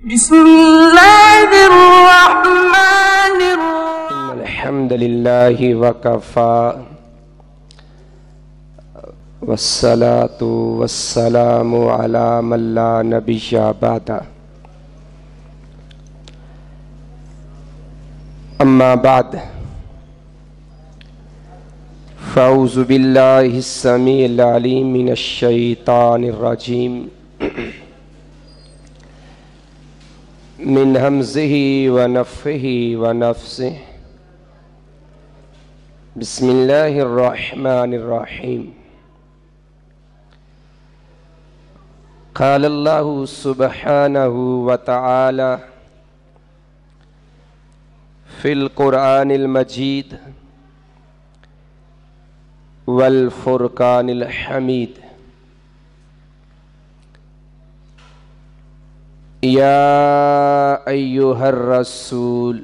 بسم اللہ الرحمن الرحیم الحمد للہ وکفا والصلاة والسلام علی من لا نبی بعد اما بعد فاعوذ باللہ السمیع العلیم من الشیطان الرجیم من ہمزہ ونفخہ ونفثہ بسم اللہ الرحمن الرحیم قال اللہ سبحانہ وتعالی فی القرآن المجید والفرقان الحمید یا ایہا الرسول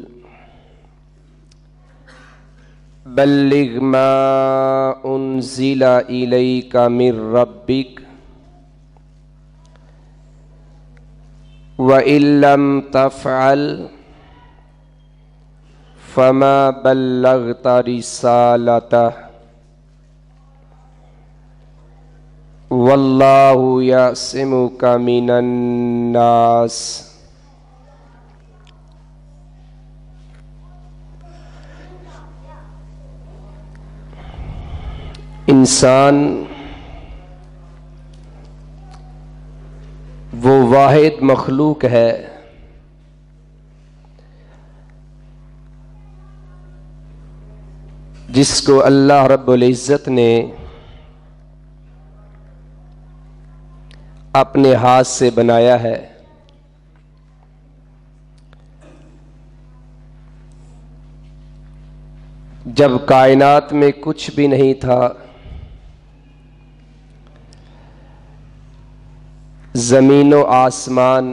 بلغ ما انزل الیک من ربک وَإِن لَّمْ تَفْعَلْ فَمَا بَلَّغْتَ رِسَالَتَهُ وَاللَّهُ يَعْصِمُكَ مِنَ النَّاسِ انسان وہ واحد مخلوق ہے جس کو اللہ رب العزت نے اپنے ہاتھ سے بنایا ہے۔ جب کائنات میں کچھ بھی نہیں تھا، زمین و آسمان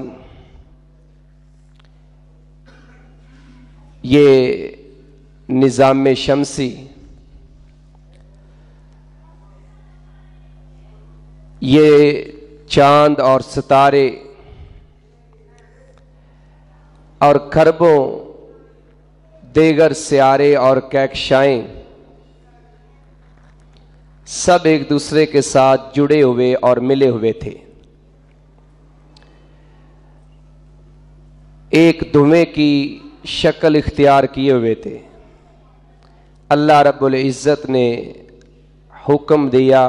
یہ نظام شمسی یہ چاند اور ستارے اور کھربوں دیگر سیارے اور کہکشائیں سب ایک دوسرے کے ساتھ جڑے ہوئے اور ملے ہوئے تھے، ایک دھویں کی شکل اختیار کیے ہوئے تھے۔ اللہ رب العزت نے حکم دیا،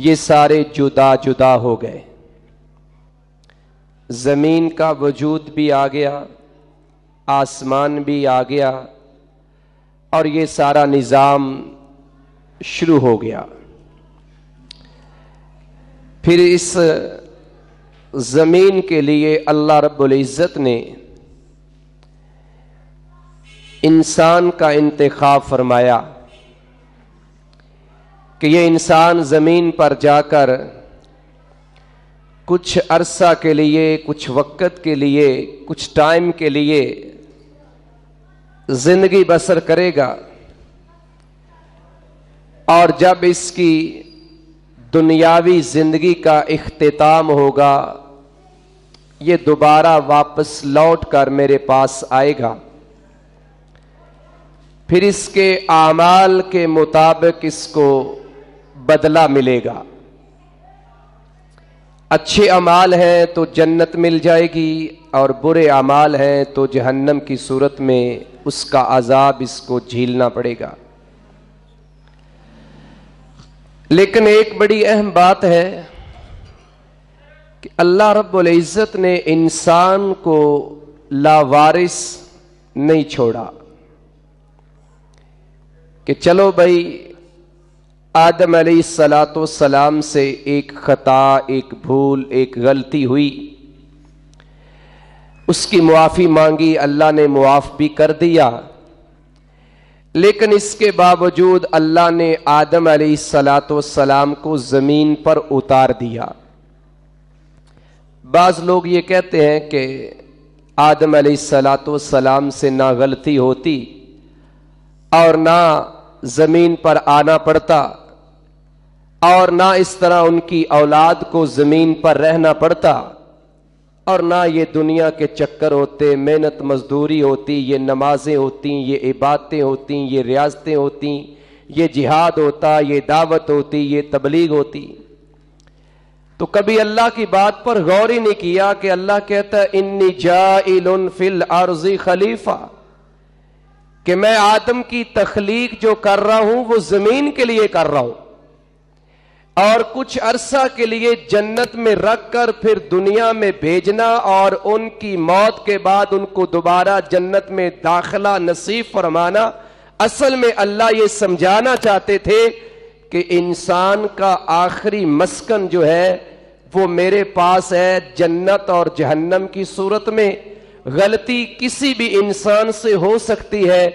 یہ سارے جدا جدا ہو گئے، زمین کا وجود بھی آ گیا، آسمان بھی آ گیا، اور یہ سارا نظام شروع ہو گیا۔ پھر اس زمین کے لیے اللہ رب العزت نے انسان کا انتخاب فرمایا کہ یہ انسان زمین پر جا کر کچھ عرصہ کے لیے، کچھ وقت کے لیے، کچھ ٹائم کے لیے زندگی بسر کرے گا، اور جب اس کی دنیاوی زندگی کا اختتام ہوگا، یہ دوبارہ واپس لوٹ کر میرے پاس آئے گا۔ پھر اس کے اعمال کے مطابق اس کو بدلہ ملے گا۔ اچھے اعمال ہیں تو جنت مل جائے گی، اور برے اعمال ہیں تو جہنم کی صورت میں اس کا عذاب اس کو جھیلنا پڑے گا۔ لیکن ایک بڑی اہم بات ہے کہ اللہ رب العزت نے انسان کو لاوارث نہیں چھوڑا کہ چلو بھائی آدم علیہ السلام سے ایک خطا، ایک بھول، ایک غلطی ہوئی، اس کی معافی مانگی، اللہ نے معاف بھی کر دیا، لیکن اس کے باوجود اللہ نے آدم علیہ السلام کو زمین پر اتار دیا۔ بعض لوگ یہ کہتے ہیں کہ آدم علیہ السلام سے نہ غلطی ہوتی اور نہ زمین پر آنا پڑتا، اور نہ اس طرح ان کی اولاد کو زمین پر رہنا پڑتا، اور نہ یہ دنیا کے چکر ہوتے، محنت مزدوری ہوتی، یہ نمازیں ہوتی، یہ عبادتیں ہوتی، یہ ریاضتیں ہوتی، یہ جہاد ہوتا، یہ دعوت ہوتی، یہ تبلیغ ہوتی۔ تو کبھی اللہ کی بات پر غور ہی نہیں کیا کہ اللہ کہتا ہے انی جاعل فی الارض خلیفہ، کہ میں آدم کی تخلیق جو کر رہا ہوں وہ زمین کے لیے کر رہا ہوں، اور کچھ عرصہ کے لیے جنت میں رکھ کر پھر دنیا میں بھیجنا اور ان کی موت کے بعد ان کو دوبارہ جنت میں داخلہ نصیب فرمانا۔ اصل میں اللہ یہ سمجھانا چاہتے تھے کہ انسان کا آخری مسکن جو ہے وہ میرے پاس ہے جنت اور جہنم کی صورت میں۔ غلطی کسی بھی انسان سے ہو سکتی ہے،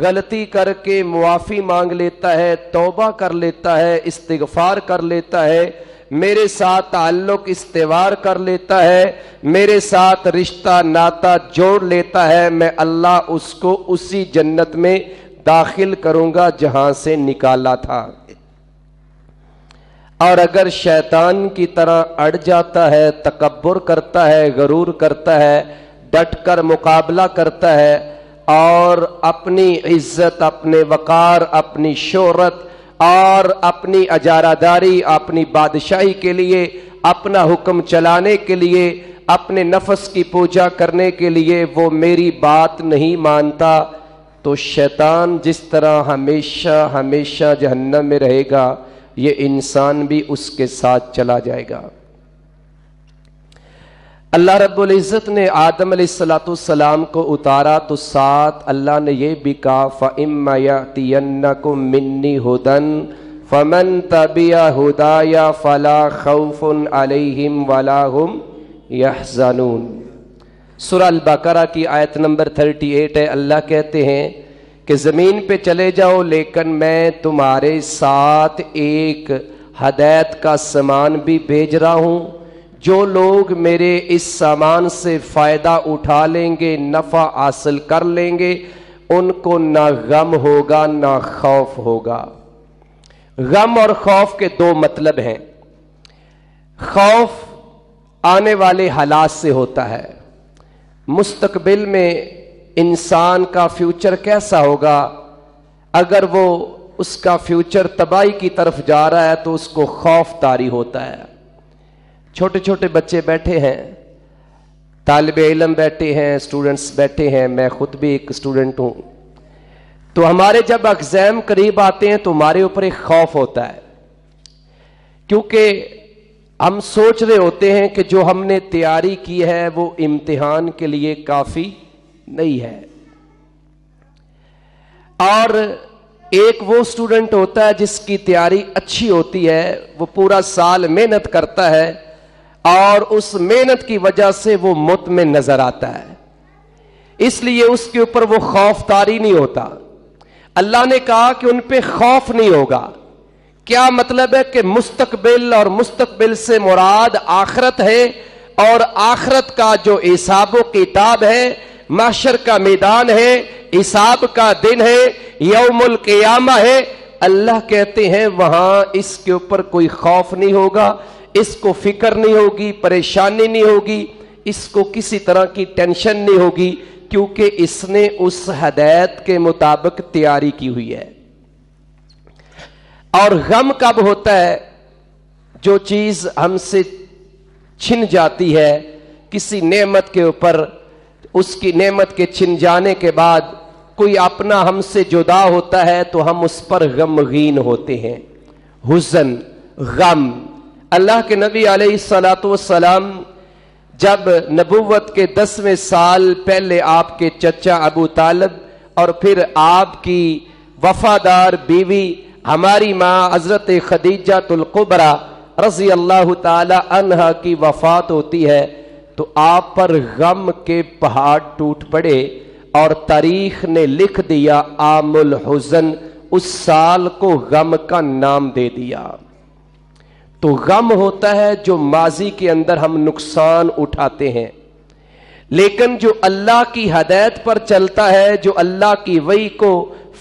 غلطی کر کے معافی مانگ لیتا ہے، توبہ کر لیتا ہے، استغفار کر لیتا ہے، میرے ساتھ تعلق استوار کر لیتا ہے، میرے ساتھ رشتہ ناتا جوڑ لیتا ہے، میں اللہ اس کو اسی جنت میں داخل کروں گا جہاں سے نکالا تھا۔ اور اگر شیطان کی طرح اڑ جاتا ہے، تکبر کرتا ہے، غرور کرتا ہے، ڈٹ کر مقابلہ کرتا ہے اور اپنی عزت، اپنے وقار، اپنی شہرت اور اپنی اجارہ-داری، اپنی بادشاہی کے لیے، اپنا حکم چلانے کے لیے، اپنے نفس کی پوجا کرنے کے لیے وہ میری بات نہیں مانتا، تو شیطان جس طرح ہمیشہ ہمیشہ جہنم میں رہے گا، یہ انسان بھی اس کے ساتھ چلا جائے گا۔ اللہ رب العزت نے آدم علیہ السلام کو اتارا تو ساتھ اللہ نے یہ بھی کہا فَإِمَّا يَأْتِيَنَّكُم مِّنِّي هُدًى فَمَن تَبِعَ هُدَايَ فَلَا خَوْفٌ عَلَيْهِمْ وَلَا هُمْ يَحْزَنُونَ۔ سورہ البقرہ کی آیت نمبر 38 ہے۔ اللہ کہتے ہیں کہ زمین پہ چلے جاؤ لیکن میں تمہارے ساتھ ایک ہدایت کا سامان بھی بھیج رہا ہوں، جو لوگ میرے اس سامان سے فائدہ اٹھا لیں گے، نفع حاصل کر لیں گے، ان کو نہ غم ہوگا نہ خوف ہوگا۔ غم اور خوف کے دو مطلب ہیں۔ خوف آنے والے حالات سے ہوتا ہے، مستقبل میں انسان کا فیوچر کیسا ہوگا، اگر وہ اس کا فیوچر تباہی کی طرف جا رہا ہے تو اس کو خوف طاری ہوتا ہے۔ چھوٹے چھوٹے بچے بیٹھے ہیں، طالب علم بیٹھے ہیں، اسٹوڈنٹس بیٹھے ہیں، میں خود بھی ایک اسٹوڈنٹ ہوں، تو ہمارے جب ایگزام قریب آتے ہیں تو ہمارے اوپر ایک خوف ہوتا ہے، کیونکہ ہم سوچ رہے ہوتے ہیں کہ جو ہم نے تیاری کی ہے وہ امتحان کے لیے کافی نہیں ہے۔ اور ایک وہ اسٹوڈنٹ ہوتا ہے جس کی تیاری اچھی ہوتی ہے، وہ پورا سال محنت کرتا ہے اور اس محنت کی وجہ سے وہ مطمئن نظر آتا ہے، اس لیے اس کے اوپر وہ خوف طاری نہیں ہوتا۔ اللہ نے کہا کہ ان پہ خوف نہیں ہوگا۔ کیا مطلب ہے کہ مستقبل، اور مستقبل سے مراد آخرت ہے، اور آخرت کا جو حساب و کتاب ہے، محشر کا میدان ہے، حساب کا دن ہے، یوم القیامہ ہے۔ اللہ کہتے ہیں وہاں اس کے اوپر کوئی خوف نہیں ہوگا، اس کو فکر نہیں ہوگی، پریشانی نہیں ہوگی، اس کو کسی طرح کی ٹینشن نہیں ہوگی، کیونکہ اس نے اس ہدایت کے مطابق تیاری کی ہوئی ہے۔ اور غم کب ہوتا ہے؟ جو چیز ہم سے چھن جاتی ہے کسی نعمت کے اوپر، اس کی نعمت کے چھن جانے کے بعد کوئی اپنا ہم سے جدا ہوتا ہے تو ہم اس پر غمگین ہوتے ہیں، حزن، غم۔ اللہ کے نبی علیہ السلام جب نبوت کے 10ویں سال پہلے آپ کے چچا ابو طالب اور پھر آپ کی وفادار بیوی ہماری ماں حضرت خدیجہ الکبریٰ رضی اللہ تعالی عنہا کی وفات ہوتی ہے تو آپ پر غم کے پہاڑ ٹوٹ پڑے، اور تاریخ نے لکھ دیا عام الحزن، اس سال کو غم کا نام دے دیا۔ تو غم ہوتا ہے جو ماضی کے اندر ہم نقصان اٹھاتے ہیں، لیکن جو اللہ کی ہدایت پر چلتا ہے، جو اللہ کی وحی کو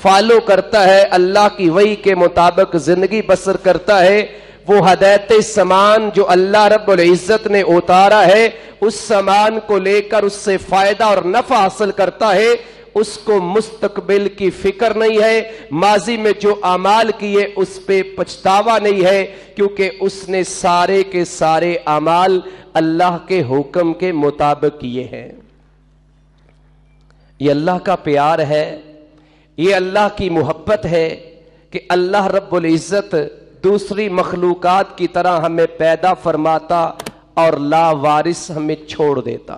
فالو کرتا ہے، اللہ کی وحی کے مطابق زندگی بسر کرتا ہے، وہ ہدایت سامان جو اللہ رب العزت نے اتارا ہے اس سامان کو لے کر اس سے فائدہ اور نفع حاصل کرتا ہے، اس کو مستقبل کی فکر نہیں ہے، ماضی میں جو اعمال کیے اس پہ پچھتاوا نہیں ہے، کیونکہ اس نے سارے کے سارے اعمال اللہ کے حکم کے مطابق کیے ہیں۔ یہ اللہ کا پیار ہے، یہ اللہ کی محبت ہے کہ اللہ رب العزت دوسری مخلوقات کی طرح ہمیں پیدا فرماتا اور لا وارث ہمیں چھوڑ دیتا۔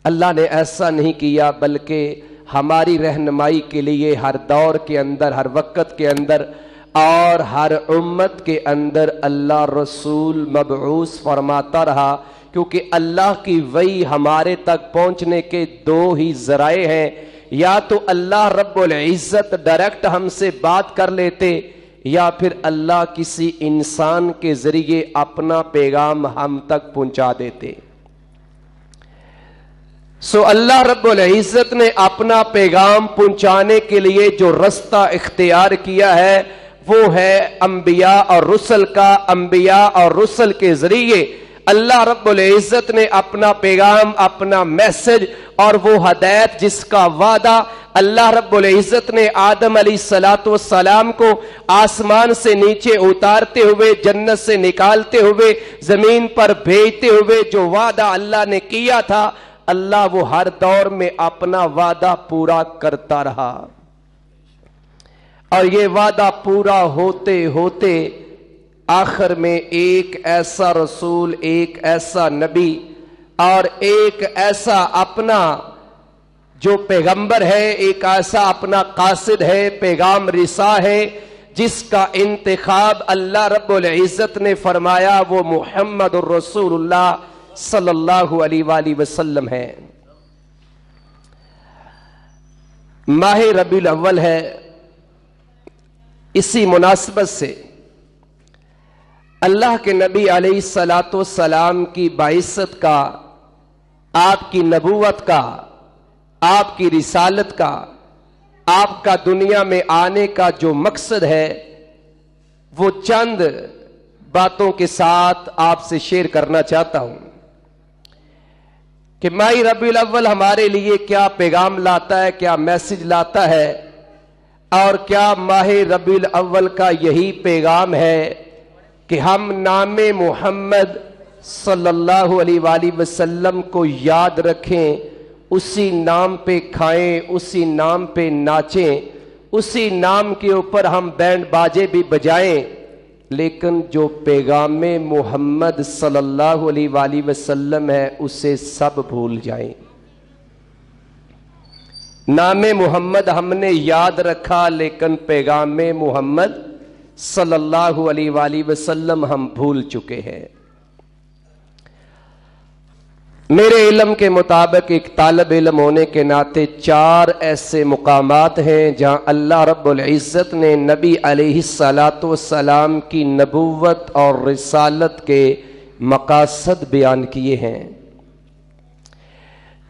اللہ نے ایسا نہیں کیا، بلکہ ہماری رہنمائی کے لیے ہر دور کے اندر، ہر وقت کے اندر اور ہر امت کے اندر اللہ رسول مبعوث فرماتا رہا، کیونکہ اللہ کی وحی ہمارے تک پہنچنے کے دو ہی ذرائع ہیں، یا تو اللہ رب العزت ڈائریکٹ ہم سے بات کر لیتے، یا پھر اللہ کسی انسان کے ذریعے اپنا پیغام ہم تک پہنچا دیتے۔ سو اللہ رب العزت نے اپنا پیغام پہنچانے کے لیے جو رستہ اختیار کیا ہے وہ ہے انبیاء اور رسل کا۔ انبیاء اور رسل کے ذریعے اللہ رب العزت نے اپنا پیغام، اپنا میسج اور وہ ہدایت جس کا وعدہ اللہ رب العزت نے آدم علیہ السلام کو آسمان سے نیچے اتارتے ہوئے، جنت سے نکالتے ہوئے، زمین پر بھیجتے ہوئے جو وعدہ اللہ نے کیا تھا، اللہ وہ ہر دور میں اپنا وعدہ پورا کرتا رہا، اور یہ وعدہ پورا ہوتے ہوتے آخر میں ایک ایسا رسول، ایک ایسا نبی اور ایک ایسا اپنا جو پیغمبر ہے، ایک ایسا اپنا قاصد ہے، پیغام رسا ہے، جس کا انتخاب اللہ رب العزت نے فرمایا وہ محمد الرسول اللہ صلی اللہ علیہ وآلہ وسلم ہے۔ ماہ ربیع الاول ہے، اسی مناسبت سے اللہ کے نبی علیہ السلام کی بعثت کا، آپ کی نبوت کا، آپ کی رسالت کا، آپ کا دنیا میں آنے کا جو مقصد ہے وہ چند باتوں کے ساتھ آپ سے شیئر کرنا چاہتا ہوں کہ ماہ ربیع الاول ہمارے لیے کیا پیغام لاتا ہے، کیا میسج لاتا ہے، اور کیا ماہ ربیع الاول کا یہی پیغام ہے کہ ہم نام محمد صلی اللہ علیہ وآلہ وسلم کو یاد رکھیں، اسی نام پہ کھائیں، اسی نام پہ ناچیں، اسی نام کے اوپر ہم بینڈ باجے بھی بجائیں، لیکن جو پیغام محمد صلی اللہ علیہ وآلہ وسلم ہے اسے سب بھول جائیں۔ نام محمد ہم نے یاد رکھا، لیکن پیغام محمد صلی اللہ علیہ وآلہ وسلم ہم بھول چکے ہیں۔ میرے علم کے مطابق ایک طالب علم ہونے کے ناطے 4 ایسے مقامات ہیں جہاں اللہ رب العزت نے نبی علیہ السلام کی نبوت اور رسالت کے مقاصد بیان کیے ہیں۔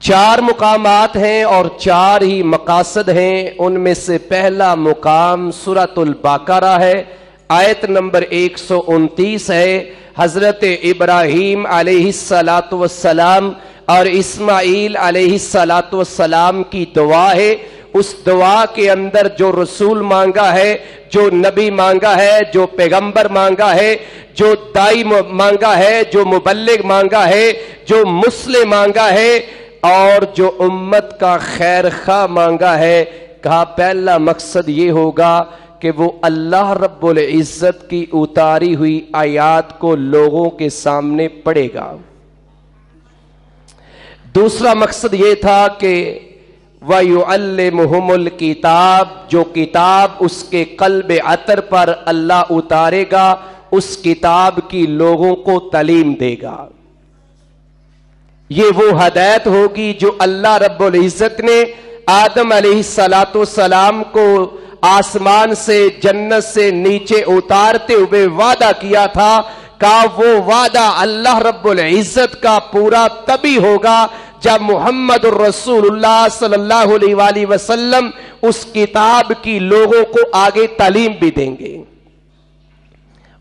4 مقامات ہیں اور 4 ہی مقاصد ہیں۔ ان میں سے پہلا مقام سورۃ البقرہ ہے، آیت نمبر 129 ہے۔ حضرت ابراہیم علیہ السلام اور اسماعیل علیہ السلام کی دعا ہے۔ اس دعا کے اندر جو رسول مانگا ہے، جو نبی مانگا ہے، جو پیغمبر مانگا ہے، جو دائی مانگا ہے، جو مبلغ مانگا ہے، جو مسلم مانگا ہے، اور جو امت کا خیر خواہ مانگا ہے، کہا پہلا مقصد یہ ہوگا کہ وہ اللہ رب العزت کی اتاری ہوئی آیات کو لوگوں کے سامنے پڑھے گا۔ دوسرا مقصد یہ تھا کہ وَيُعَلِّمُهُمُ الْكِتَابَ، جو کتاب اس کے قلب عطر پر اللہ اتارے گا اس کتاب کی لوگوں کو تعلیم دے گا۔ یہ وہ ہدایت ہوگی جو اللہ رب العزت نے آدم علیہ السلام کو آسمان سے، جنت سے نیچے اتارتے ہوئے وعدہ کیا تھا، کہ وہ وعدہ اللہ رب العزت کا پورا تبھی ہوگا جب محمد الرسول اللہ صلی اللہ علیہ وآلہ وسلم اس کتاب کی لوگوں کو آگے تعلیم بھی دیں گے۔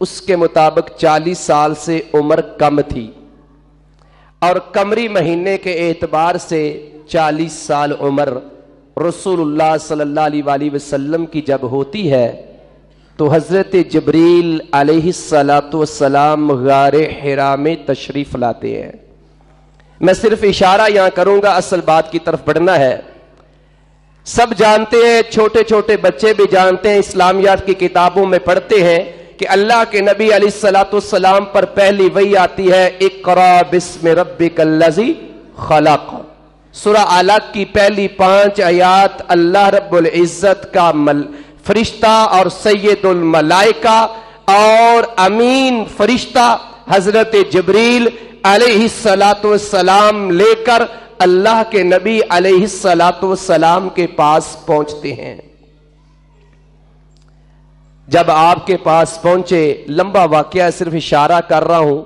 اس کے مطابق 40 سال سے عمر کم تھی، اور قمری مہینے کے اعتبار سے 40 سال عمر رسول اللہ صلی اللہ علیہ وآلہ وسلم کی جب ہوتی ہے تو حضرت جبریل علیہ السلام غار حرا میں تشریف لاتے ہیں۔ میں صرف اشارہ یہاں کروں گا، اصل بات کی طرف بڑھنا ہے۔ سب جانتے ہیں، چھوٹے چھوٹے بچے بھی جانتے ہیں، اسلامیات کی کتابوں میں پڑھتے ہیں کہ اللہ کے نبی علیہ السلام پر پہلی وحی آتی ہے اقرا بسم ربک الذی خلق۔ سورہ علق کی پہلی 5 آیات اللہ رب العزت کا فرشتہ اور سید الملائکہ اور امین فرشتہ حضرت جبریل علیہ السلام لے کر اللہ کے نبی علیہ السلام کے پاس پہنچتے ہیں۔ جب آپ کے پاس پہنچے، لمبا واقعہ صرف اشارہ کر رہا ہوں،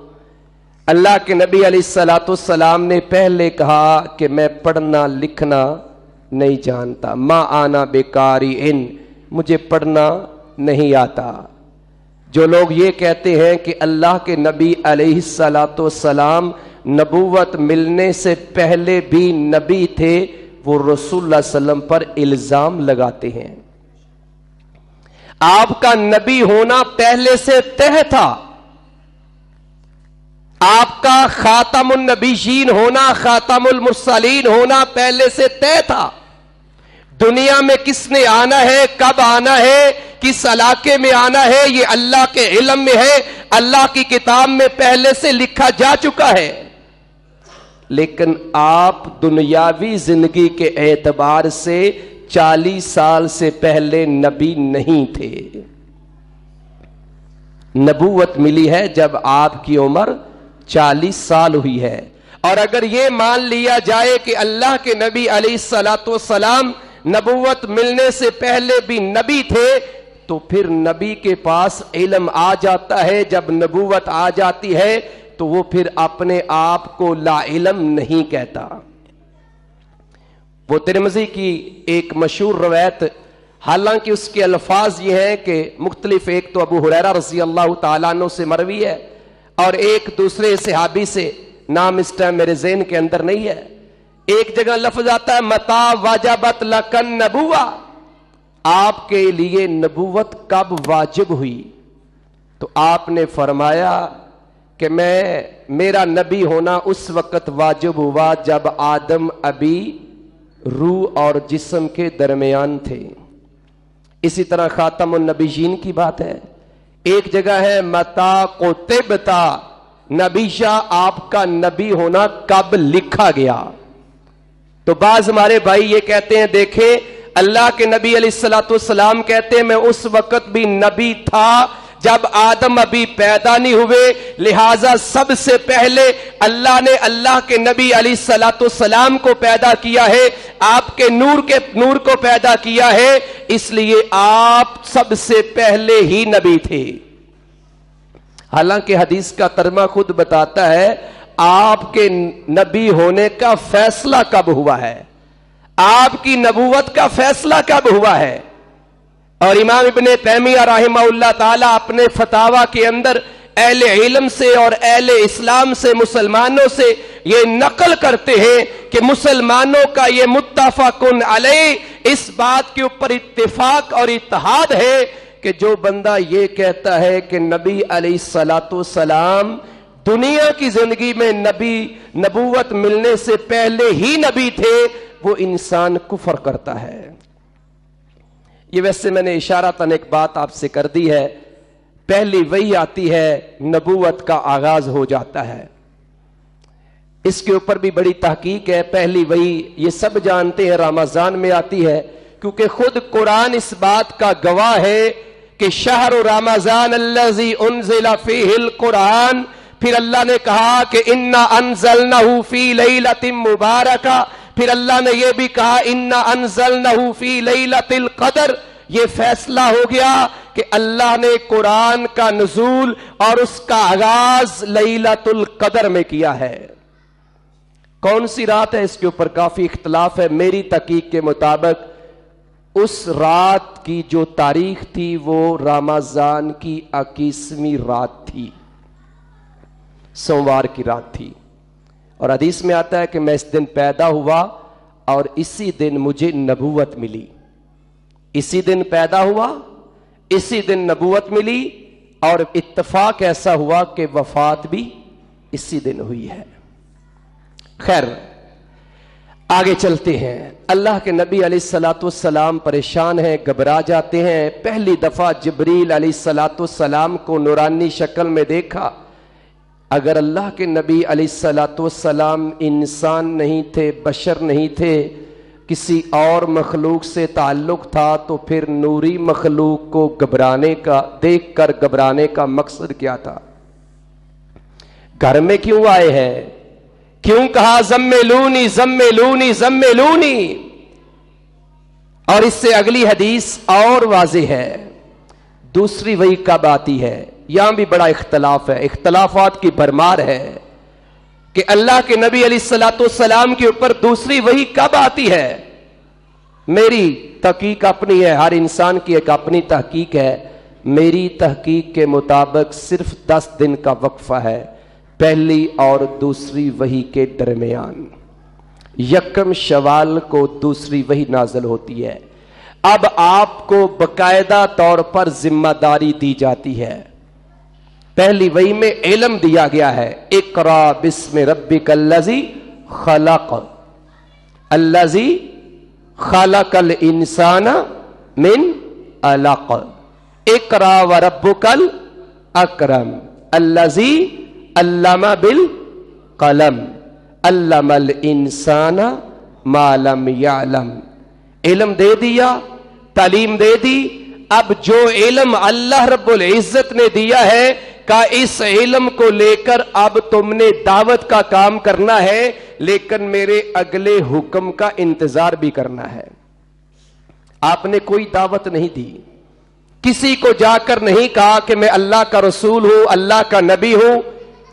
اللہ کے نبی علیہ السلام نے پہلے کہا کہ میں پڑھنا لکھنا نہیں جانتا، ما آنا بقارئ، مجھے پڑھنا نہیں آتا۔ جو لوگ یہ کہتے ہیں کہ اللہ کے نبی علیہ السلام نبوت ملنے سے پہلے بھی نبی تھے، وہ رسول اللہ صلی اللہ علیہ وسلم پر الزام لگاتے ہیں۔ آپ کا نبی ہونا پہلے سے طے تھا، آپ کا خاتم النبیین ہونا، خاتم المرسلین ہونا پہلے سے طے تھا۔ دنیا میں کس نے آنا ہے، کب آنا ہے، کس علاقے میں آنا ہے، یہ اللہ کے علم میں ہے، اللہ کی کتاب میں پہلے سے لکھا جا چکا ہے۔ لیکن آپ دنیاوی زندگی کے اعتبار سے 40 سال سے پہلے نبی نہیں تھے۔ نبوت ملی ہے جب آپ کی عمر 40 سال ہوئی ہے۔ اور اگر یہ مان لیا جائے کہ اللہ کے نبی علیہ السلام نبوت ملنے سے پہلے بھی نبی تھے، تو پھر نبی کے پاس علم آ جاتا ہے، جب نبوت آ جاتی ہے تو وہ پھر اپنے آپ کو لا علم نہیں کہتا۔ وہ ترمذی کی ایک مشہور روایت، حالانکہ اس کے الفاظ یہ ہیں کہ مختلف، ایک تو ابو ہریرہ رضی اللہ تعالیٰ عنہ سے مروی ہے اور ایک دوسرے صحابی سے، نام اس ٹائم میرے ذہن کے اندر نہیں ہے۔ ایک جگہ لفظ آتا ہے متا واجبت لکن نبوہ، آپ کے لیے نبوت کب واجب ہوئی؟ تو آپ نے فرمایا کہ میرا نبی ہونا اس وقت واجب ہوا جب آدم ابھی روح اور جسم کے درمیان تھے۔ اسی طرح خاتم النبیین کی بات ہے، ایک جگہ ہے متا کتبتا نبیشا، آپ کا نبی ہونا کب لکھا گیا؟ تو بعض ہمارے بھائی یہ کہتے ہیں دیکھیں اللہ کے نبی علیہ السلام کہتے ہیں میں اس وقت بھی نبی تھا جب آدم ابھی پیدا نہیں ہوئے، لہٰذا سب سے پہلے اللہ نے اللہ کے نبی علیہ السلام کو پیدا کیا ہے، آپ کے نور کو پیدا کیا ہے، اس لیے آپ سب سے پہلے ہی نبی تھے۔ حالانکہ حدیث کا ترجمہ خود بتاتا ہے آپ کے نبی ہونے کا فیصلہ کب ہوا ہے، آپ کی نبوت کا فیصلہ کب ہوا ہے۔ اور امام ابن تیمیہ رحمہ اللہ تعالیٰ اپنے فتاویٰ کے اندر اہل علم سے اور اہل اسلام سے، مسلمانوں سے یہ نقل کرتے ہیں کہ مسلمانوں کا یہ متفق علیہ اس بات کے اوپر اتفاق اور اتحاد ہے کہ جو بندہ یہ کہتا ہے کہ نبی علیہ السلام دنیا کی زندگی میں نبوت ملنے سے پہلے ہی نبی تھے، وہ انسان کفر کرتا ہے۔ یہ ویسے میں نے اشارتاً ایک بات آپ سے کر دی ہے، پہلی وحی آتی ہے، نبوت کا آغاز ہو جاتا ہے۔ اس کے اوپر بھی بڑی تحقیق ہے۔ پہلی وحی یہ سب جانتے ہیں رمضان میں آتی ہے، کیونکہ خود قرآن اس بات کا گواہ ہے کہ شہر رمضان الذی انزل فیہ القرآن، پھر اللہ نے کہا کہ انا انزلنہ فی لیلۃ مبارکہ، پھر اللہ نے یہ بھی کہا انا انزلنہ فی لیلۃ القدر۔ یہ فیصلہ ہو گیا کہ اللہ نے قرآن کا نزول اور اس کا آغاز لیلۃ القدر میں کیا ہے۔ کون سی رات ہے اس کے اوپر کافی اختلاف ہے، میری تحقیق کے مطابق اس رات کی جو تاریخ تھی وہ رمضان کی 21ویں رات تھی، سوموار کی رات تھی، اور حدیث میں آتا ہے کہ میں اس دن پیدا ہوا اور اسی دن مجھے نبوت ملی، اسی دن پیدا ہوا، اسی دن نبوت ملی، اور اتفاق ایسا ہوا کہ وفات بھی اسی دن ہوئی ہے۔ خیر آگے چلتے ہیں۔ اللہ کے نبی علیہ الصلوۃ والسلام پریشان ہیں، گھبرا جاتے ہیں۔ پہلی دفعہ جبریل علیہ الصلوۃ والسلام کو نورانی شکل میں دیکھا۔ اگر اللہ کے نبی علیہ الصلوۃ والسلام انسان نہیں تھے، بشر نہیں تھے، کسی اور مخلوق سے تعلق تھا، تو پھر نوری مخلوق کو گھبرانے کا، دیکھ کر گھبرانے کا مقصد کیا تھا؟ گھر میں کیوں آئے ہیں؟ کیوں کہا زملونی زملونی زملونی؟ اور اس سے اگلی حدیث اور واضح ہے۔ دوسری وحی کب آتی ہے؟ یہاں بھی بڑا اختلاف ہے، اختلافات کی بھرمار ہے کہ اللہ کے نبی علیہ الصلوۃ والسلام کے اوپر دوسری وحی کب آتی ہے۔ میری تحقیق اپنی ہے، ہر انسان کی ایک اپنی تحقیق ہے۔ میری تحقیق کے مطابق صرف 10 دن کا وقفہ ہے پہلی اور دوسری وحی کے درمیان۔ 1 شوال کو دوسری وحی نازل ہوتی ہے۔ اب آپ کو باقاعدہ طور پر ذمہ داری دی جاتی ہے۔ پہلی وحی میں علم دیا گیا ہے، اقرا بسم ربک الذی خلق، الذی خلق الانسان من علق، اقرا وربک الاکرم، الذی علم بالقلم، علم الانسان ما لم یعلم۔ علم دے دیا، تعلیم دے دی۔ اب جو علم اللہ رب العزت نے دیا ہے کہ اس علم کو لے کر اب تم نے دعوت کا کام کرنا ہے، لیکن میرے اگلے حکم کا انتظار بھی کرنا ہے۔ آپ نے کوئی دعوت نہیں دی، کسی کو جا کر نہیں کہا کہ میں اللہ کا رسول ہوں، اللہ کا نبی ہوں۔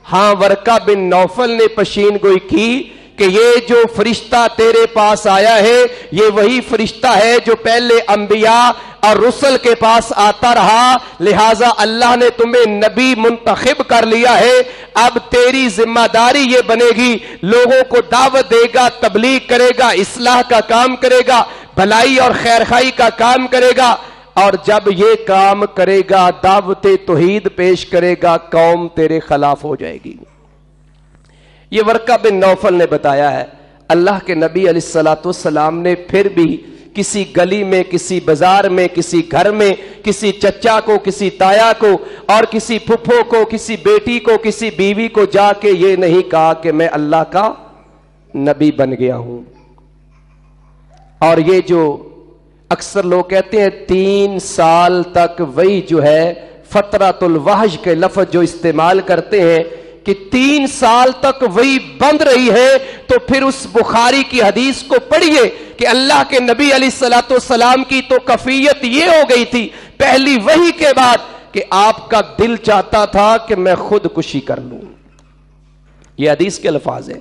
ہاں ورقہ بن نوفل نے پشین گوئی کی کہ یہ جو فرشتہ تیرے پاس آیا ہے یہ وہی فرشتہ ہے جو پہلے انبیاء اور رسل کے پاس آتا رہا، لہٰذا اللہ نے تمہیں نبی منتخب کر لیا ہے۔ اب تیری ذمہ داری یہ بنے گی، لوگوں کو دعوت دے گا، تبلیغ کرے گا، اصلاح کا کام کرے گا، بھلائی اور خیرخواہی کا کام کرے گا، اور جب یہ کام کرے گا، دعوت توحید پیش کرے گا، قوم تیرے خلاف ہو جائے گی۔ یہ ورقہ بن نوفل نے بتایا ہے۔ اللہ کے نبی علیہ الصلوۃ والسلام نے پھر بھی کسی گلی میں، کسی بازار میں، کسی گھر میں، کسی چچا کو، کسی تایا کو، اور کسی پھپھو کو، کسی بیٹی کو، کسی بیوی کو جا کے یہ نہیں کہا کہ میں اللہ کا نبی بن گیا ہوں۔ اور یہ جو اکثر لوگ کہتے ہیں 3 سال تک وہی جو ہے فترۃ الوحی کے لفظ جو استعمال کرتے ہیں کہ 3 سال تک وہی بند رہی ہے، تو پھر اس بخاری کی حدیث کو پڑھیے کہ اللہ کے نبی علیہ الصلوۃ والسلام کی تو کفیت یہ ہو گئی تھی پہلی وحی کے بعد کہ آپ کا دل چاہتا تھا کہ میں خودکشی کر لوں۔ یہ حدیث کے الفاظ ہیں۔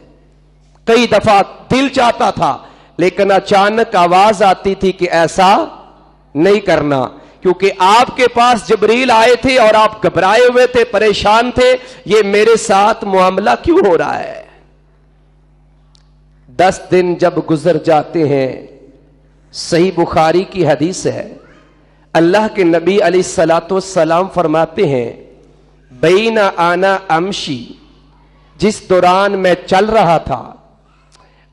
کئی دفعہ دل چاہتا تھا، لیکن اچانک آواز آتی تھی کہ ایسا نہیں کرنا، کیونکہ آپ کے پاس جبریل آئے تھے اور آپ گھبرائے ہوئے تھے، پریشان تھے، یہ میرے ساتھ معاملہ کیوں ہو رہا ہے؟ 10 دن جب گزر جاتے ہیں، صحیح بخاری کی حدیث ہے، اللہ کے نبی علیہ الصلوۃ والسلام فرماتے ہیں بین انا امشی، جس دوران میں چل رہا تھا،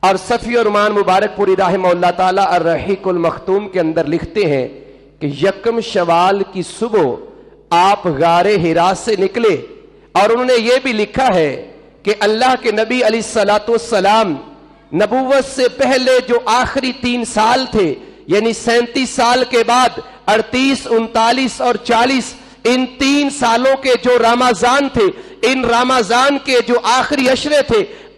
اور صفی الرحمان مبارک پوری رحمہ اللہ تعالی الرحیق المختوم کے اندر لکھتے ہیں کہ 1 شوال کی صبح آپ غار حرا سے نکلے، اور انہوں نے یہ بھی لکھا ہے کہ اللہ کے نبی علیہ الصلوۃ والسلام نبوت سے پہلے جو آخری 3 سال تھے، یعنی 37 سال کے بعد 38، 39 اور 40، ان 3 سالوں کے جو رمضان تھے، ان رمضان کے جو آخری عشرے تھے،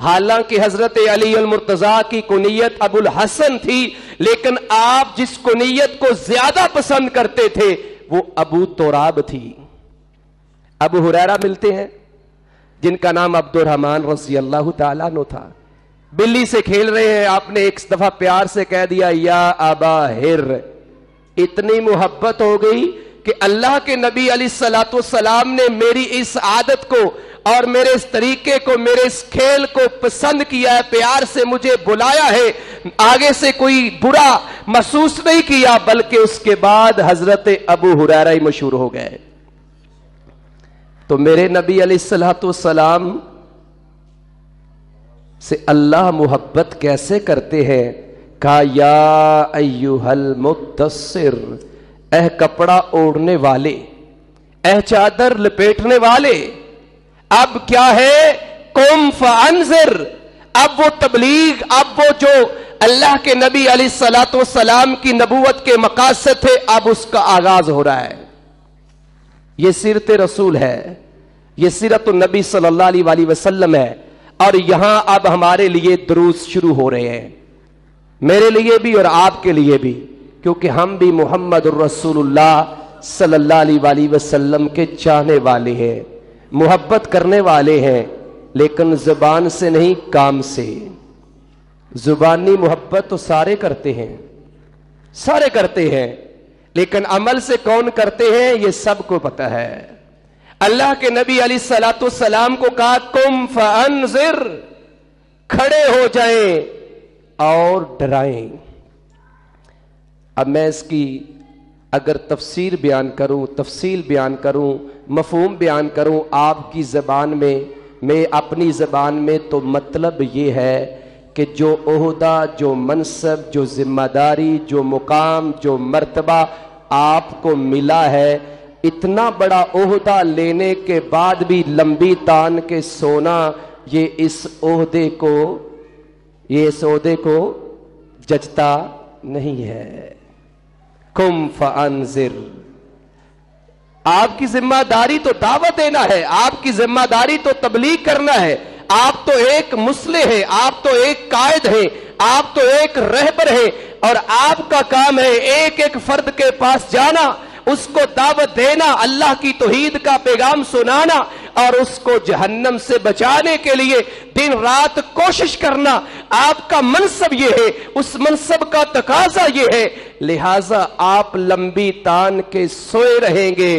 حالانکہ حضرت علی المرتضیٰ کی کنیت ابو الحسن تھی، لیکن آپ جس کنیت کو زیادہ پسند کرتے تھے وہ ابو تراب تھی۔ ابو ہریرہ ملتے ہیں جن کا نام عبد الرحمن رضی اللہ تعالیٰ عنہ تھا، بلی سے کھیل رہے ہیں، آپ نے ایک دفعہ پیار سے کہہ دیا یا ابا ہر، اتنی محبت ہو گئی کہ اللہ کے نبی علیہ الصلوۃ والسلام نے میری اس عادت کو اور میرے اس طریقے کو، میرے اس کھیل کو پسند کیا ہے، پیار سے مجھے بلایا ہے، آگے سے کوئی برا محسوس نہیں کیا، بلکہ اس کے بعد حضرت ابو ہریرہ ہی مشہور ہو گئے۔ تو میرے نبی علیہ الصلوۃ والسلام سے اللہ محبت کیسے کرتے ہیں؟ کہا یا ایھا المدثر، اے کپڑا اوڑھنے والے، اے چادر لپیٹنے والے، اب کیا ہے؟ قم فانذر، اب وہ تبلیغ، اب وہ جو اللہ کے نبی علیہ الصلوۃ والسلام کی نبوت کے مقاصد تھے، اب اس کا آغاز ہو رہا ہے۔ یہ سیرت رسول ہے، یہ سیرت النبی صلی اللہ علیہ وآلہ وسلم ہے، اور یہاں اب ہمارے لیے دروس شروع ہو رہے ہیں، میرے لیے بھی اور آپ کے لیے بھی، کیونکہ ہم بھی محمد الرسول اللہ صلی اللہ علیہ وآلہ وسلم کے چاہنے والے ہیں، محبت کرنے والے ہیں، لیکن زبان سے نہیں، کام سے۔ زبانی محبت تو سارے کرتے ہیں، سارے کرتے ہیں، لیکن عمل سے کون کرتے ہیں یہ سب کو پتہ ہے۔ اللہ کے نبی علیہ الصلوۃ والسلام کو کہا قم فانذر، کھڑے ہو جائیں اور ڈرائیں۔ اب میں اس کی اگر تفسیر بیان کروں، تفصیل بیان کروں، مفہوم بیان کروں آپ کی زبان میں اپنی زبان میں، تو مطلب یہ ہے کہ جو عہدہ، جو منصب، جو ذمہ داری، جو مقام، جو مرتبہ آپ کو ملا ہے، اتنا بڑا عہدہ لینے کے بعد بھی لمبی تان کے سونا، یہ اس عہدے کو جچتا نہیں ہے۔ قم فانذر، آپ کی ذمہ داری تو دعوت دینا ہے، آپ کی ذمہ داری تو تبلیغ کرنا ہے، آپ تو ایک مصلح ہیں، آپ تو ایک قائد ہیں، آپ تو ایک رہبر ہیں، اور آپ کا کام ہے ایک ایک فرد کے پاس جانا، اس کو دعوت دینا، اللہ کی توحید کا پیغام سنانا، اور اس کو جہنم سے بچانے کے لیے دن رات کوشش کرنا۔ آپ کا منصب یہ ہے، اس منصب کا تقاضا یہ ہے، لہٰذا آپ لمبی تان کے سوئے رہیں گے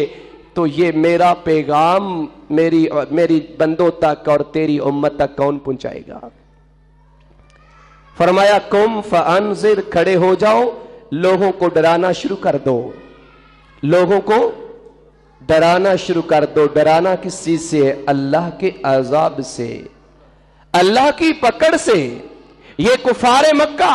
تو یہ میرا پیغام میری بندوں تک اور تیری امت تک کون پہنچائے گا؟ فرمایا قم فانذر، کھڑے ہو جاؤ، لوگوں کو ڈرانا شروع کر دو، لوگوں کو ڈرانا شروع کر دو۔ ڈرانا کس چیز سے ہے؟ اللہ کے عذاب سے، اللہ کی پکڑ سے۔ یہ کفار مکہ،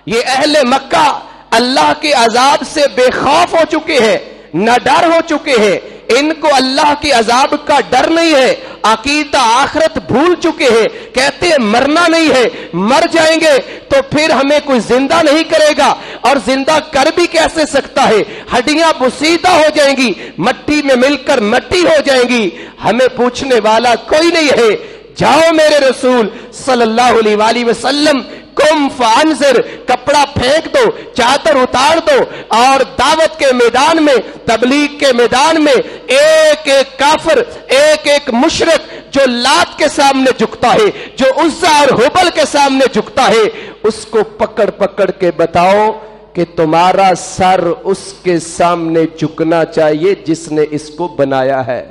یہ اہل مکہ اللہ کے عذاب سے بے خوف ہو چکے ہیں، نہ ڈر ہو چکے ہیں، ان کو اللہ کے عذاب کا ڈر نہیں ہے، عقیدہ آخرت بھول چکے ہیں، کہتے ہیں مرنا نہیں ہے، مر جائیں گے تو پھر ہمیں کوئی زندہ نہیں کرے گا، اور زندہ کر بھی کیسے سکتا ہے، ہڈیاں بسیدہ ہو جائیں گی، مٹی میں مل کر مٹی ہو جائیں گی، ہمیں پوچھنے والا کوئی نہیں ہے۔ جاؤ میرے رسول صلی اللہ علیہ وآلہ وسلم، قم فانذر، کپڑا پھینک دو، چادر اتار دو، اور دعوت کے میدان میں، تبلیغ کے میدان میں ایک ایک کافر، ایک ایک مشرک جو لات کے سامنے جھکتا ہے، جو عزا اور ہبل کے سامنے جھکتا ہے، اس کو پکڑ پکڑ کے بتاؤ کہ تمہارا سر اس کے سامنے جھکنا چاہیے جس نے اس کو بنایا ہے۔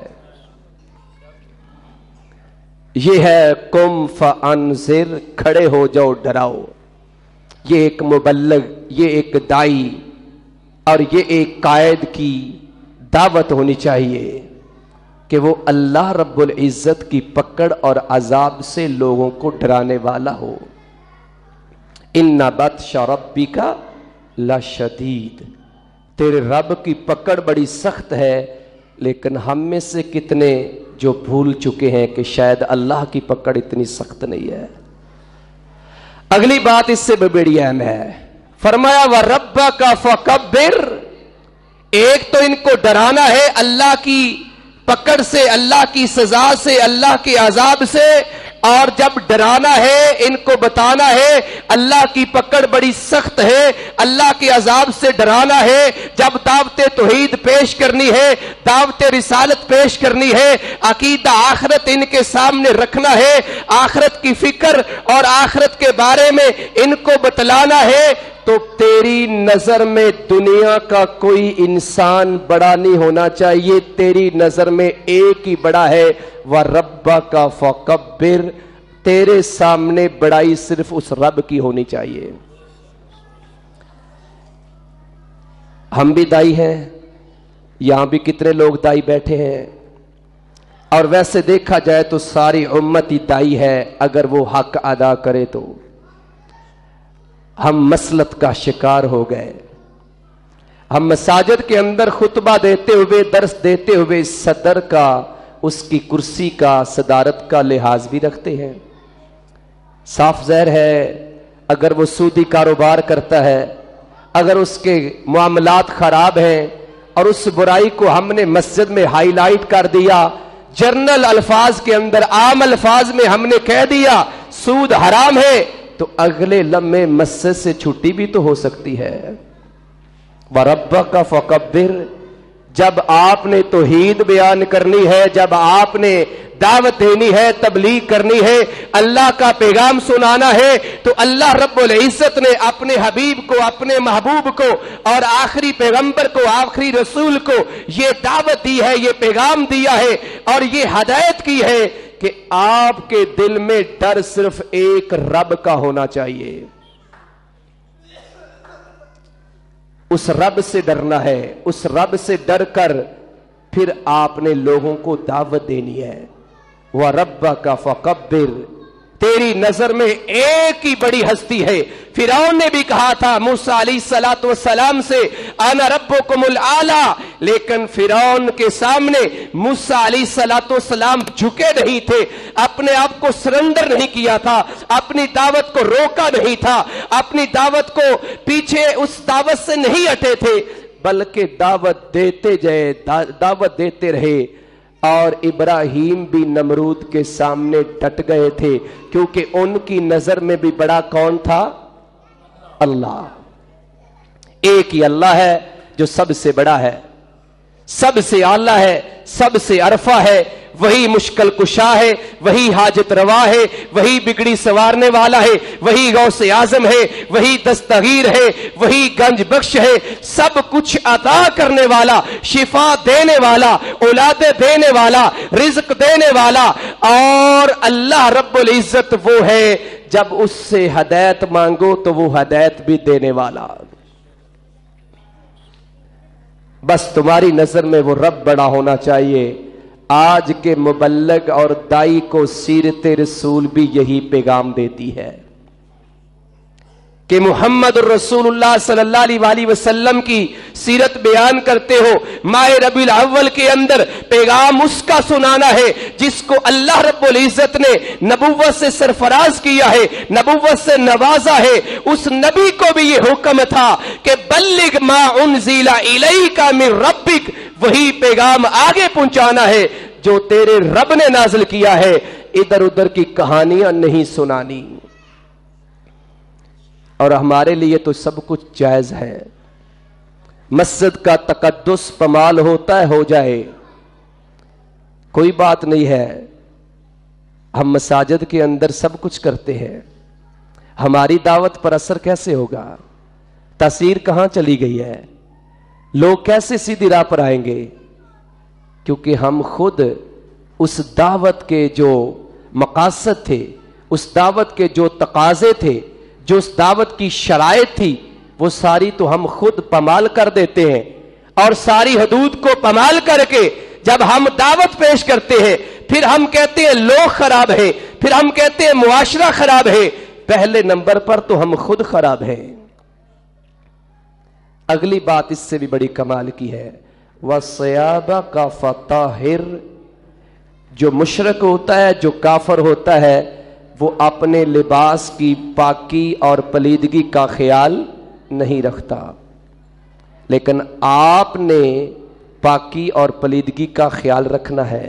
یہ ہے قم فانذر، کھڑے ہو جاؤ، ڈراؤ۔ یہ ایک مبلغ، یہ ایک دائی اور یہ ایک قائد کی دعوت ہونی چاہیے کہ وہ اللہ رب العزت کی پکڑ اور عذاب سے لوگوں کو ڈرانے والا ہو۔ ان بطش ربک لشدید، تیرے رب کی پکڑ بڑی سخت ہے، لیکن ہم میں سے کتنے جو بھول چکے ہیں کہ شاید اللہ کی پکڑ اتنی سخت نہیں ہے۔ اگلی بات اس سے بڑی اہم ہے، فرمایا وَرَبَّكَ فَكَبِّرْ، ایک تو ان کو ڈرانا ہے اللہ کی پکڑ سے، اللہ کی سزا سے، اللہ کے عذاب سے، اور جب ڈرانا ہے ان کو بتانا ہے اللہ کی پکڑ بڑی سخت ہے، اللہ کے عذاب سے ڈرانا ہے، جب دعوت توحید پیش کرنی ہے، دعوت رسالت پیش کرنی ہے، عقیدہ آخرت ان کے سامنے رکھنا ہے، آخرت کی فکر اور آخرت کے بارے میں ان کو بتلانا ہے، تو تیری نظر میں دنیا کا کوئی انسان بڑا نہیں ہونا چاہیے، تیری نظر میں ایک ہی بڑا ہے، وَرَبَّكَ فَكَبِّرْ، تیرے سامنے بڑائی صرف اس رب کی ہونی چاہیے۔ ہم بھی دائی ہیں، یہاں بھی کتنے لوگ دائی بیٹھے ہیں، اور ویسے دیکھا جائے تو ساری امت ہی دائی ہے، اگر وہ حق ادا کرے تو۔ ہم مسلط کا شکار ہو گئے، ہم مساجد کے اندر خطبہ دیتے ہوئے، درس دیتے ہوئے صدر کا، اس کی کرسی کا، صدارت کا لحاظ بھی رکھتے ہیں۔ صاف ظاہر ہے اگر وہ سودی کاروبار کرتا ہے، اگر اس کے معاملات خراب ہیں اور اس برائی کو ہم نے مسجد میں ہائی لائٹ کر دیا، جرنل الفاظ کے اندر، عام الفاظ میں ہم نے کہہ دیا سود حرام ہے، تو اگلے لمحے مسجد سے چھٹی بھی تو ہو سکتی ہے۔ وَرَبَّكَ فَكَبِّرْ، جب آپ نے توحید بیان کرنی ہے، جب آپ نے دعوت دینی ہے، تبلیغ کرنی ہے، اللہ کا پیغام سنانا ہے، تو اللہ رب العزت نے اپنے حبیب کو، اپنے محبوب کو اور آخری پیغمبر کو، آخری رسول کو یہ دعوت دی ہے، یہ پیغام دیا ہے اور یہ ہدایت کی ہے کہ آپ کے دل میں ڈر صرف ایک رب کا ہونا چاہیے، اس رب سے ڈرنا ہے، اس رب سے ڈر کر پھر آپ نے لوگوں کو دعوت دینی ہے۔ وَرَبَّكَ فَكَبِّرْ، تیری نظر میں ایک ہی بڑی ہستی ہے۔ فرعون نے بھی کہا تھا موسیٰ علیہ السلام سے انا ربکم الاعلیٰ، لیکن فرعون کے سامنے موسیٰ علیہ السلام جھکے نہیں تھے، اپنے آپ کو سرنڈر نہیں کیا تھا، اپنی دعوت کو روکا نہیں تھا، اپنی دعوت کو پیچھے اس دعوت سے نہیں ہٹے تھے، بلکہ دعوت دیتے جائے، دعوت دیتے رہے۔ اور ابراہیم بھی نمرود کے سامنے ڈٹ گئے تھے، کیونکہ ان کی نظر میں بھی بڑا کون تھا؟ اللہ۔ ایک ہی اللہ ہے جو سب سے بڑا ہے، سب سے اعلیٰ ہے، سب سے عرفہ ہے، وہی مشکل کشا ہے، وہی حاجت روا ہے، وہی بگڑی سوارنے والا ہے، وہی غوث اعظم ہے، وہی دستگیر ہے، وہی گنج بخش ہے، سب کچھ عطا کرنے والا، شفا دینے والا، اولاد دینے والا، رزق دینے والا، اور اللہ رب العزت وہ ہے جب اس سے ہدایت مانگو تو وہ ہدایت بھی دینے والا۔ بس تمہاری نظر میں وہ رب بڑا ہونا چاہیے۔ آج کے مبلغ اور دائی کو سیرت رسول بھی یہی پیغام دیتی ہے کہ محمد الرسول اللہ صلی اللہ علیہ وسلم کی سیرت بیان کرتے ہو، ماہ ربیع الاول کے اندر پیغام اس کا سنانا ہے جس کو اللہ رب العزت نے نبوت سے سرفراز کیا ہے، نبوت سے نوازا ہے۔ اس نبی کو بھی یہ حکم تھا کہ بلغ ما انزل الیک من ربک، وہی پیغام آگے پہنچانا ہے جو تیرے رب نے نازل کیا ہے، ادھر ادھر کی کہانیاں نہیں سنانی۔ اور ہمارے لیے تو سب کچھ جائز ہے، مسجد کا تقدس پمال ہوتا ہے ہو جائے، کوئی بات نہیں ہے، ہم مساجد کے اندر سب کچھ کرتے ہیں، ہماری دعوت پر اثر کیسے ہوگا؟ تاثیر کہاں چلی گئی ہے؟ لوگ کیسے سیدھی راہ پر آئیں گے؟ کیونکہ ہم خود اس دعوت کے جو مقاصد تھے، اس دعوت کے جو تقاضے تھے، جو اس دعوت کی شرائط تھی، وہ ساری تو ہم خود پامال کر دیتے ہیں، اور ساری حدود کو پامال کر کے جب ہم دعوت پیش کرتے ہیں پھر ہم کہتے ہیں لوگ خراب ہیں، پھر ہم کہتے ہیں معاشرہ خراب ہے۔ پہلے نمبر پر تو ہم خود خراب ہیں۔ اگلی بات اس سے بھی بڑی کمال کی ہے، وَثِيَابَكَ فَطَهِّرْ، جو مشرک ہوتا ہے، جو کافر ہوتا ہے، وہ اپنے لباس کی پاکی اور پلیدگی کا خیال نہیں رکھتا، لیکن آپ نے پاکی اور پلیدگی کا خیال رکھنا ہے۔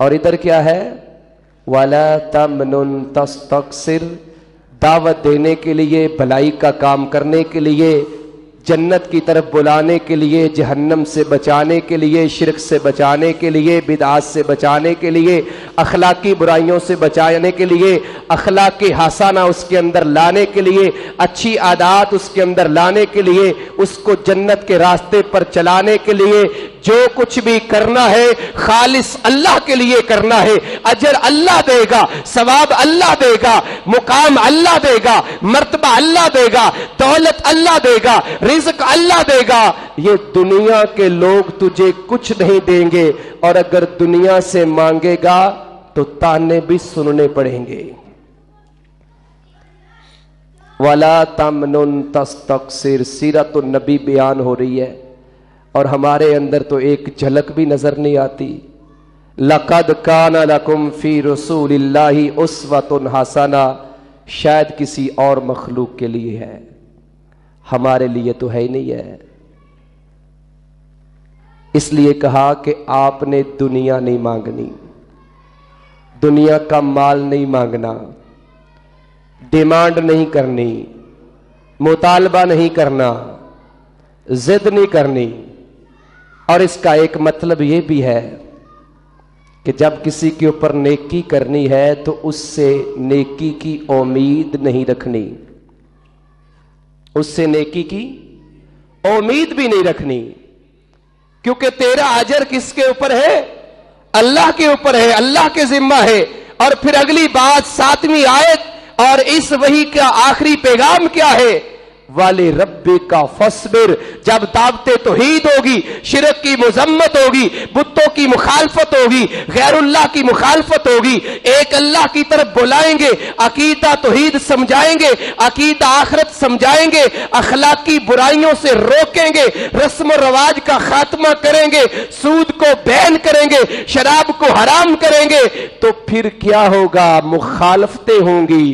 اور ادھر کیا ہے؟ وَلَا تَمْنُن تَسْتَكْثِرْ، دعوت دینے کے لیے، بھلائی کا کام کرنے کے لیے، جنت کی طرف بلانے کے لیے، جہنم سے بچانے کے لیے، شرک سے بچانے کے لیے، بدعات سے بچانے کے لیے، اخلاقی برائیوں سے بچانے کے لیے، اخلاق حسنہ اس کے اندر لانے کے لیے، اچھی عادات اس کے اندر لانے کے لیے، اس کو جنت کے راستے پر چلانے کے لیے جو کچھ بھی کرنا ہے خالص اللہ کے لیے کرنا ہے۔ اجر اللہ دے گا، ثواب اللہ دے گا، مقام اللہ دے گا، مرتبہ اللہ دے گا، دولت اللہ دے گا، رزق اللہ دے گا۔ یہ دنیا کے لوگ تجھے کچھ نہیں دیں گے، اور اگر دنیا سے مانگے گا تو تانے بھی سننے پڑیں گے۔ وَلَا تَمْنُن تَسْتَكْثِرْ، سیرت النبی بیان ہو رہی ہے، اور ہمارے اندر تو ایک جھلک بھی نظر نہیں آتی۔ لَقَدْ كَانَ لَكُمْ فِي رَسُولِ اللَّهِ أُسْوَةٌ حَسَنَةٌ، شاید کسی اور مخلوق کے لیے ہے، ہمارے لیے تو ہے ہی نہیں ہے۔ اس لیے کہا کہ آپ نے دنیا نہیں مانگنی، دنیا کا مال نہیں مانگنا، ڈیمانڈ نہیں کرنی، مطالبہ نہیں کرنا، ضد نہیں کرنی۔ اور اس کا ایک مطلب یہ بھی ہے کہ جب کسی کے اوپر نیکی کرنی ہے تو اس سے نیکی کی امید نہیں رکھنی، اس سے نیکی کی امید بھی نہیں رکھنی، کیونکہ تیرا اجر کس کے اوپر ہے؟ اللہ کے اوپر ہے، اللہ کے ذمہ ہے۔ اور پھر اگلی بات 7ویں آیت اور اس وحی کا آخری پیغام کیا ہے؟ وَلِرَبِّكَ فَاصْبِرْ، جب دعوت توحید ہوگی، شرک کی مذمت ہوگی، بتوں کی مخالفت ہوگی، غیر اللہ کی مخالفت ہوگی، ایک اللہ کی طرف بلائیں گے، عقیدہ توحید سمجھائیں گے، عقیدہ آخرت سمجھائیں گے، اخلاقی برائیوں سے روکیں گے، رسم و رواج کا خاتمہ کریں گے، سود کو بین کریں گے، شراب کو حرام کریں گے، تو پھر کیا ہوگا؟ مخالفتیں ہوں گی،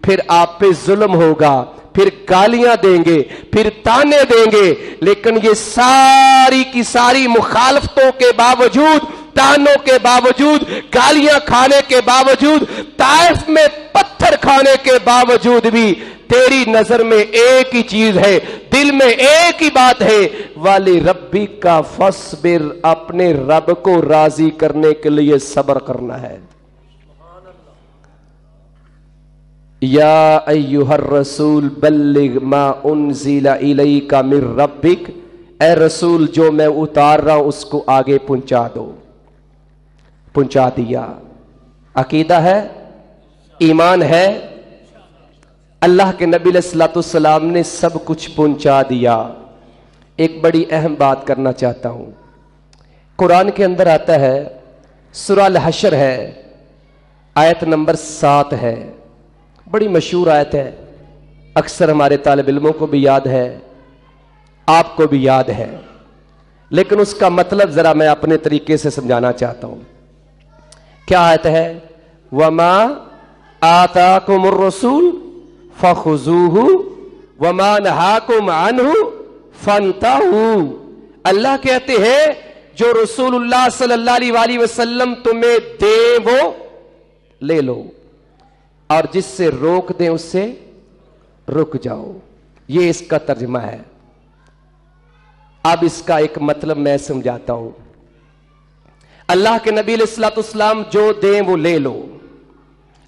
پھر آپ پہ ظلم ہوگا، پھر گالیاں دیں گے، پھر تانے دیں گے، لیکن یہ ساری کی ساری مخالفتوں کے باوجود، تانوں کے باوجود، گالیاں کھانے کے باوجود، طائف میں پتھر کھانے کے باوجود بھی تیری نظر میں ایک ہی چیز ہے، دل میں ایک ہی بات ہے، وَلِرَبِّكَ فَاصْبِرْ، اپنے رب کو راضی کرنے کے لیے صبر کرنا ہے۔ یا ایھا الرسول بلغ ما انزل الیک من ربک، اے رسول جو میں اتار رہا ہوں اس کو آگے پہنچا دو۔ پہنچا دیا، عقیدہ ہے، ایمان ہے، اللہ کے نبی علیہ الصلوۃ والسلام نے سب کچھ پہنچا دیا۔ ایک بڑی اہم بات کرنا چاہتا ہوں، قرآن کے اندر آتا ہے، سورہ الحشر ہے، آیت نمبر 7 ہے، بڑی مشہور آیت ہے، اکثر ہمارے طالب علموں کو بھی یاد ہے، آپ کو بھی یاد ہے، لیکن اس کا مطلب ذرا میں اپنے طریقے سے سمجھانا چاہتا ہوں۔ کیا آیت ہے؟ وَمَا آتَاكُمُ الرَّسُولُ فَخُذُوهُ وَمَا نَهَاكُمْ عَنْهُ فَانْتَهُوا، اللہ کہتے ہیں جو رسول اللہ صلی اللہ علیہ وسلم تمہیں دے وہ لے لو، اور جس سے روک دیں اس سے رک جاؤ۔ یہ اس کا ترجمہ ہے۔ اب اس کا ایک مطلب میں سمجھاتا ہوں۔ اللہ کے نبی علیہ الصلوۃ والسلام جو دیں وہ لے لو۔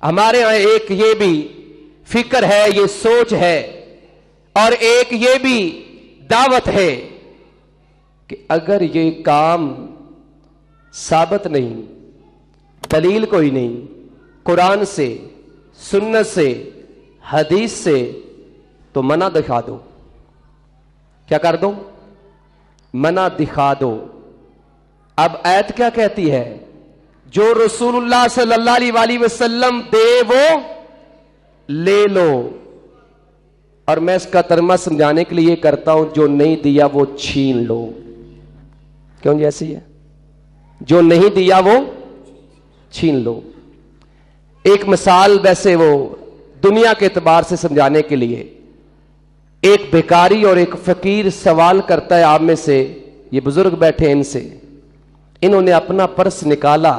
ہمارے ہاں ایک یہ بھی فکر ہے، یہ سوچ ہے، اور ایک یہ بھی دعوت ہے کہ اگر یہ کام ثابت نہیں، دلیل کوئی نہیں، قرآن سے، سنت سے، حدیث سے، تو منع دکھا دو۔ کیا کر دو؟ منع دکھا دو۔ اب آیت کیا کہتی ہے؟ جو رسول اللہ صلی اللہ علیہ وسلم دے وہ لے لو، اور میں اس کا ترجمہ سمجھانے کے لیے کرتا ہوں، جو نہیں دیا وہ چھین لو۔ کیوں جی ایسی ہے؟ جو نہیں دیا وہ چھین لو۔ ایک مثال ویسے وہ دنیا کے اعتبار سے سمجھانے کے لیے، ایک بھکاری اور ایک فقیر سوال کرتا ہے آپ میں سے، یہ بزرگ بیٹھے ان سے، انہوں نے اپنا پرس نکالا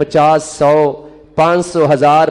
50, 100, 500, 1000,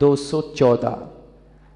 214,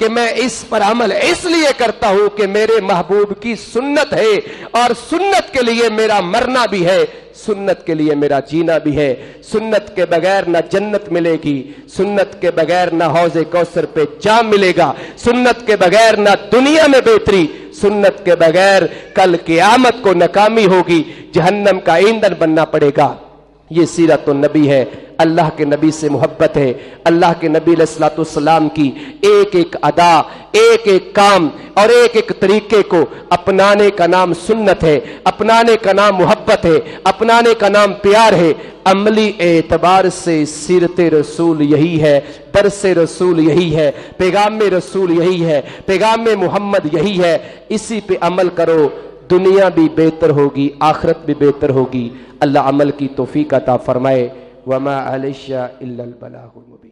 کہ میں اس پر عمل اس لیے کرتا ہوں کہ میرے محبوب کی سنت ہے، اور سنت کے لیے میرا مرنا بھی ہے، سنت کے لیے میرا جینا بھی ہے۔ سنت کے بغیر نہ جنت ملے گی، سنت کے بغیر نہ حوض کوثر پہ جام ملے گا، سنت کے بغیر نہ دنیا میں بہتری، سنت کے بغیر کل قیامت کو ناکامی ہوگی، جہنم کا ایندھن بننا پڑے گا۔ یہ سیرت النبی ہے، اللہ کے نبی سے محبت ہے، اللہ کے نبی علیہ الصلوۃ والسلام کی ایک ایک ادا، ایک ایک کام اور ایک ایک طریقے کو اپنانے کا نام سنت ہے، اپنانے کا نام محبت ہے، اپنانے کا نام پیار ہے۔ عملی اعتبار سے سیرت رسول یہی ہے، درس رسول یہی ہے، پیغام رسول یہی ہے، پیغام محمد یہی ہے۔ اسی پہ عمل کرو، دنیا بھی بہتر ہوگی، آخرت بھی بہتر ہوگی۔ اللہ عمل کی توفیق عطا فرمائے۔ وما علیہ الا البلاغ المبین۔